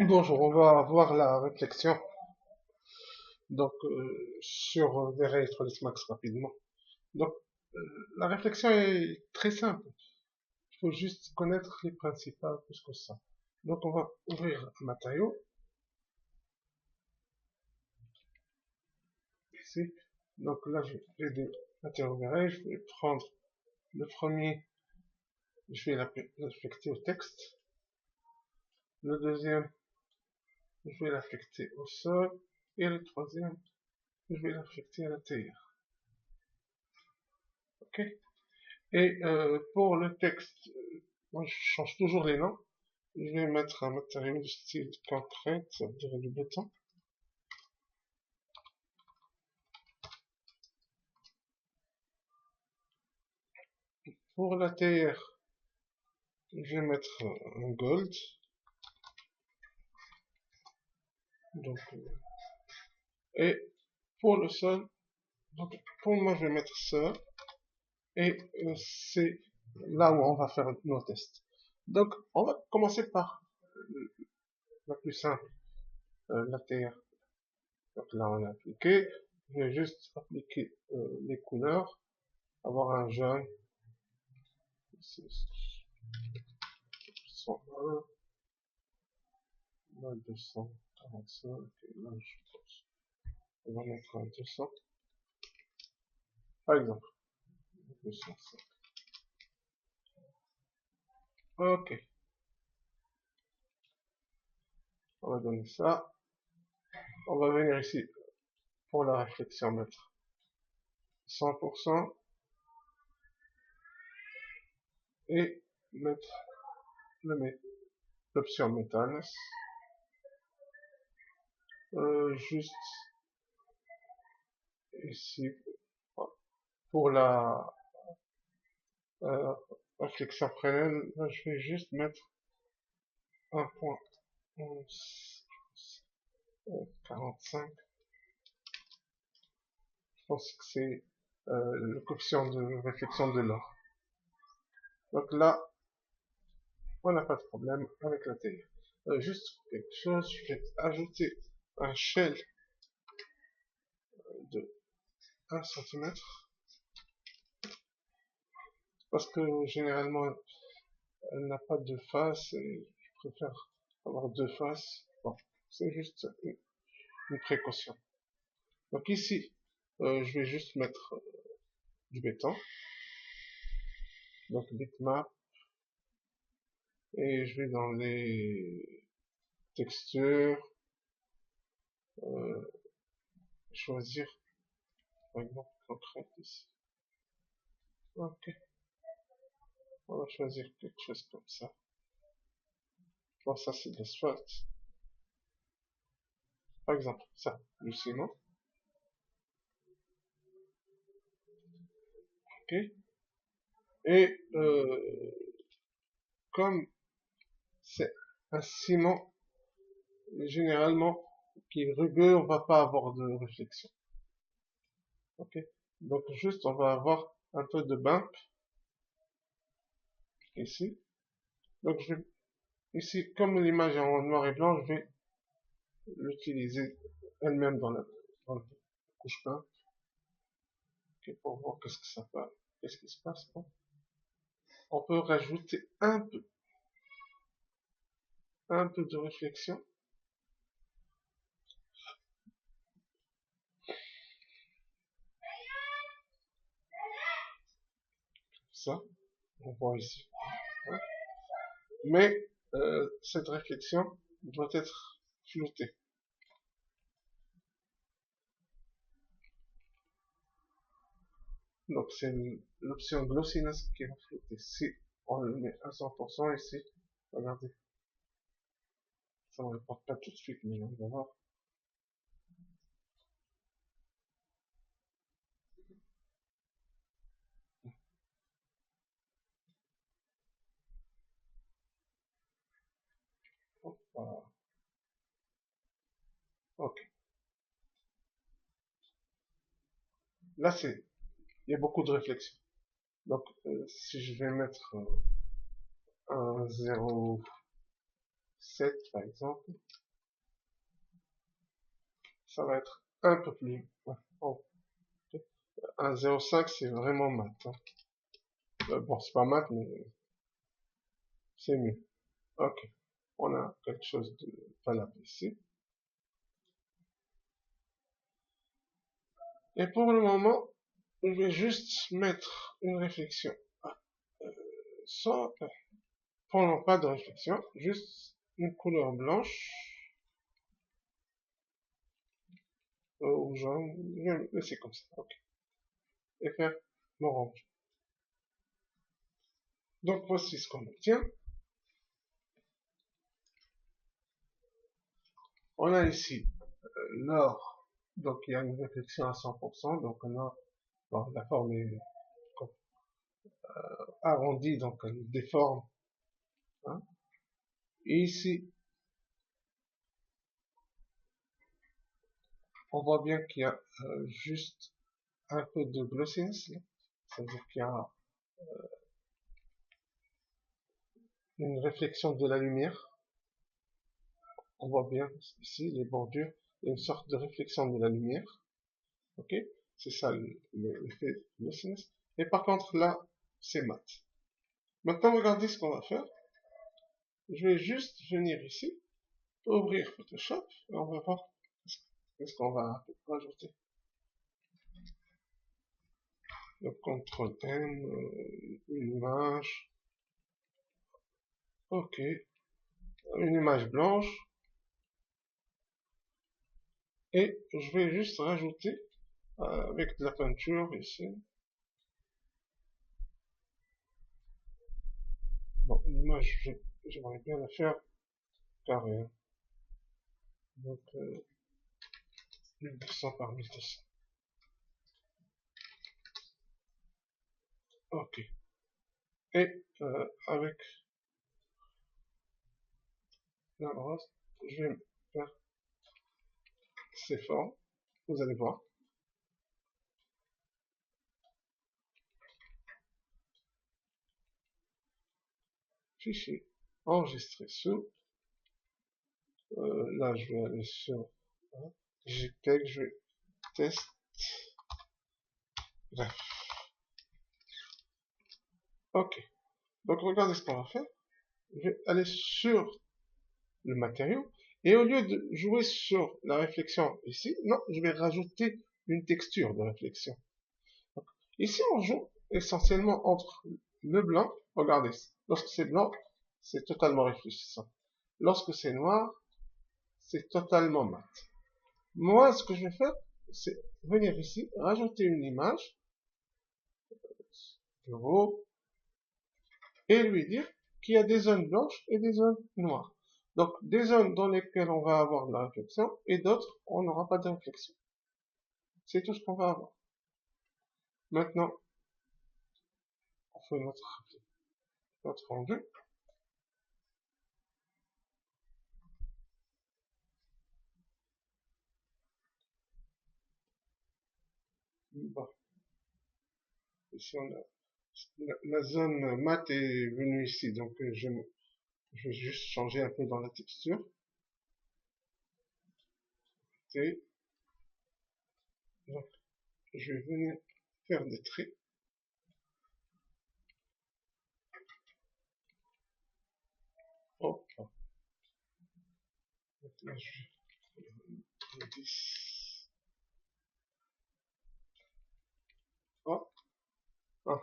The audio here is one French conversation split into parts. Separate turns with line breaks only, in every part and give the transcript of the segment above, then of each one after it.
Bonjour, on va voir la réflexion sur Verilist Max rapidement. Donc, la réflexion est très simple. Il faut juste connaître les principales plus que ça. Donc, on va ouvrir un matériau ici. Donc là, j'ai des matériaux Verey. Je vais prendre le premier, je vais l'affecter au texte. Le deuxième, je vais l'affecter au sol. Et le troisième, je vais l'affecter à la terre. Ok. Et pour le texte, moi je change toujours les noms. Je vais mettre un matériau de style concrète, ça veut dire du béton. Pour la terre, je vais mettre un gold. Donc, et pour le sol, donc pour moi je vais mettre ça. Et c'est là où on va faire nos tests. Donc on va commencer par la plus simple, la terre. Donc là on a appliqué. Je vais juste appliquer les couleurs, avoir un jaune. 101, là 245, et là je pense on va mettre un 200, par exemple, 205. Ok, on va donner ça. On va venir ici pour la réflexion mettre 100% et mettre l'option métal. Juste ici pour la euh, réflexion prénale, là, je vais juste mettre 1.45. Je pense que c'est le coefficient de réflexion de l'or. Donc là, on n'a pas de problème avec la terre. Juste quelque chose, je vais ajouter un shell de 1 cm parce que généralement elle n'a pas de face et je préfère avoir deux faces. Bon, c'est juste une précaution. Donc ici, je vais juste mettre du béton, donc bitmap, et je vais dans les textures, euh, choisir par exemple concrète ici. Ok, on va choisir quelque chose comme ça. Bon, ça c'est de l'asphalte. Par exemple, ça, du ciment. Ok. Et comme c'est un ciment, généralement, qui est rugueux, on va pas avoir de réflexion. Ok. Donc juste, on va avoir un peu de bump ici. Donc je vais, ici, comme l'image est en noir et blanc, je vais l'utiliser elle-même dans la couche bump. Ok, pour voir qu'est-ce que ça passe, qu'est-ce qui se passe. Bon. On peut rajouter un peu de réflexion. Ça, on voit ici. Hein. Mais cette réflexion doit être floutée. Donc c'est l'option glossiness qui va flouter. Si on le met à 100% ici, regardez, ça ne reporte pas tout de suite, mais on va voir. Voilà. Ok. Là c'est, il y a beaucoup de réflexion. Donc si je vais mettre un 0, 7 par exemple. Ça va être un peu plus. Ouais. Oh. 1,05 c'est vraiment mat. Hein. Bon, c'est pas mat, mais c'est mieux. Ok. On a quelque chose de valable ici. Et pour le moment, je vais juste mettre une réflexion. Sans, pour le moment, pas de réflexion, juste une couleur blanche. Ou jaune. Je vais laisser comme ça. Ok. Et faire l'orange. Donc voici ce qu'on obtient. On a ici l'or, donc il y a une réflexion à 100%, donc on a, bon, la forme est arrondie, donc elle déforme. Hein. Et ici, on voit bien qu'il y a juste un peu de glossiness, c'est-à-dire qu'il y a une réflexion de la lumière. On voit bien ici les bordures, il y a une sorte de réflexion de la lumière. Ok, c'est ça l'effet de glossiness. Et par contre là, c'est mat. Maintenant, regardez ce qu'on va faire. Je vais juste venir ici, ouvrir Photoshop, et on va voir qu'est-ce qu'on va rajouter. Donc, CTRL M, une image. Ok, une image blanche. Et je vais juste rajouter avec de la peinture ici. Bon, l'image, j'aimerais bien la faire carrée. Donc, 1200 par 1200. Ok. Et avec la brosse, je vais faire ces formes. Vous allez voir. Fichier, enregistrer sous. Là, je vais aller sur JPEG, je vais test. Bref. Ok. Donc, regardez ce qu'on va faire. Je vais aller sur le matériau. Et au lieu de jouer sur la réflexion ici, non, je vais rajouter une texture de réflexion. Donc, ici, on joue essentiellement entre le blanc. Regardez, lorsque c'est blanc, c'est totalement réfléchissant. Lorsque c'est noir, c'est totalement mat. Moi, ce que je vais faire, c'est venir ici, rajouter une image, et lui dire qu'il y a des zones blanches et des zones noires. Donc, des zones dans lesquelles on va avoir de la réflexion, et d'autres, on n'aura pas de réflexion. C'est tout ce qu'on va avoir. Maintenant, on fait notre rendu. Bon. Ici, on a la zone mat est venue ici, donc je vais juste changer un peu dans la texture. Et donc, je vais venir faire des traits. Hop. Donc là, je vais 10. Hop. Ah.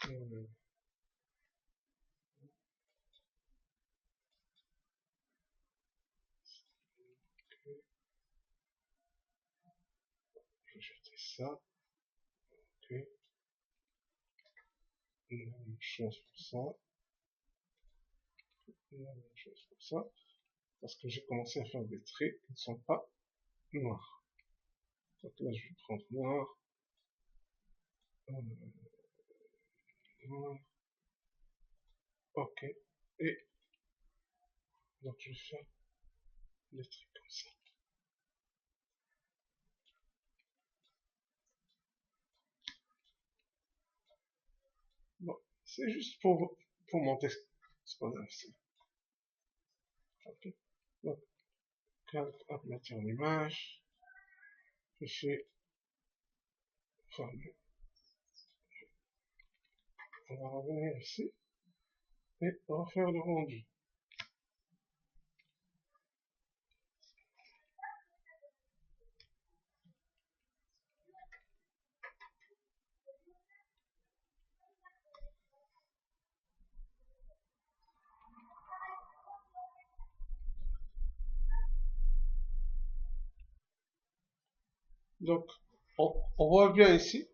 Je vais jeter ça. Ok. La même chose pour ça. La même chose pour ça. Parce que j'ai commencé à faire des traits qui ne sont pas noirs. Donc là, je vais prendre noir. Noir. Ok. Et donc je vais faire des traits comme ça. Bon, c'est juste pour montrer ce qu'on a ici. Ok. Donc, aplatir l'image, fichier, format. On va revenir ici et refaire le rendu. Donc, on voit bien ici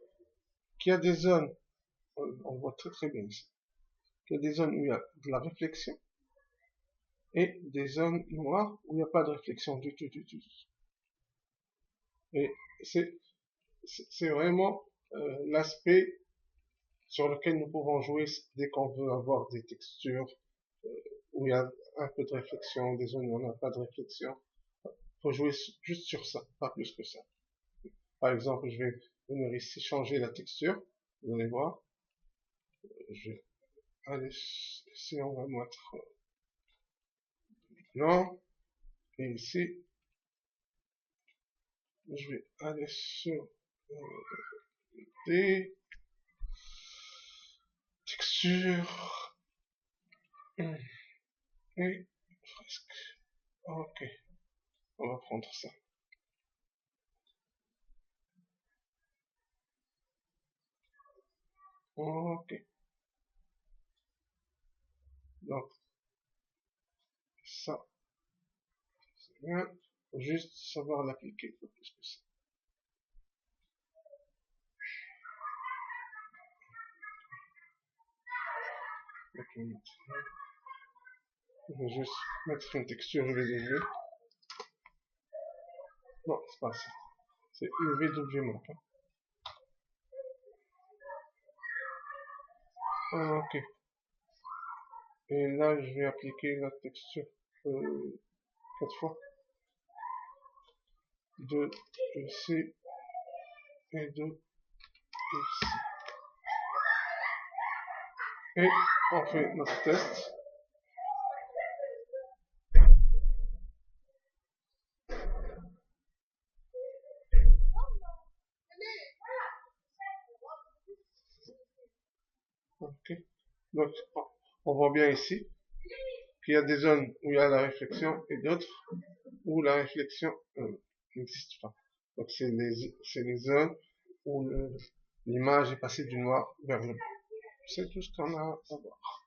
qu'il y a des zones, on voit très bien ici, qu'il y a des zones où il y a de la réflexion et des zones noires où il n'y a pas de réflexion du tout. Et c'est vraiment l'aspect sur lequel nous pouvons jouer dès qu'on veut avoir des textures où il y a un peu de réflexion, des zones où on n'a pas de réflexion. Il faut jouer juste sur ça, pas plus que ça. Par exemple, je vais venir ici changer la texture, vous allez voir. Je vais aller ici, on va mettre blanc, et ici, je vais aller sur des textures et fresque. Ok, on va prendre ça. Ok, donc ça, c'est bien. Faut juste savoir l'appliquer, pas plus que ça. Ok, je vais juste mettre une texture UV. Non, c'est pas ça. C'est UV d'objet hein. Ok. Et là, je vais appliquer la texture 4 fois. De ici et de ici. Et on fait notre test. Ok. Donc, on voit bien ici qu'il y a des zones où il y a la réflexion et d'autres où la réflexion n'existe pas. Donc, c'est les zones où l'image est passée du noir vers le blanc. C'est tout ce qu'on a à voir.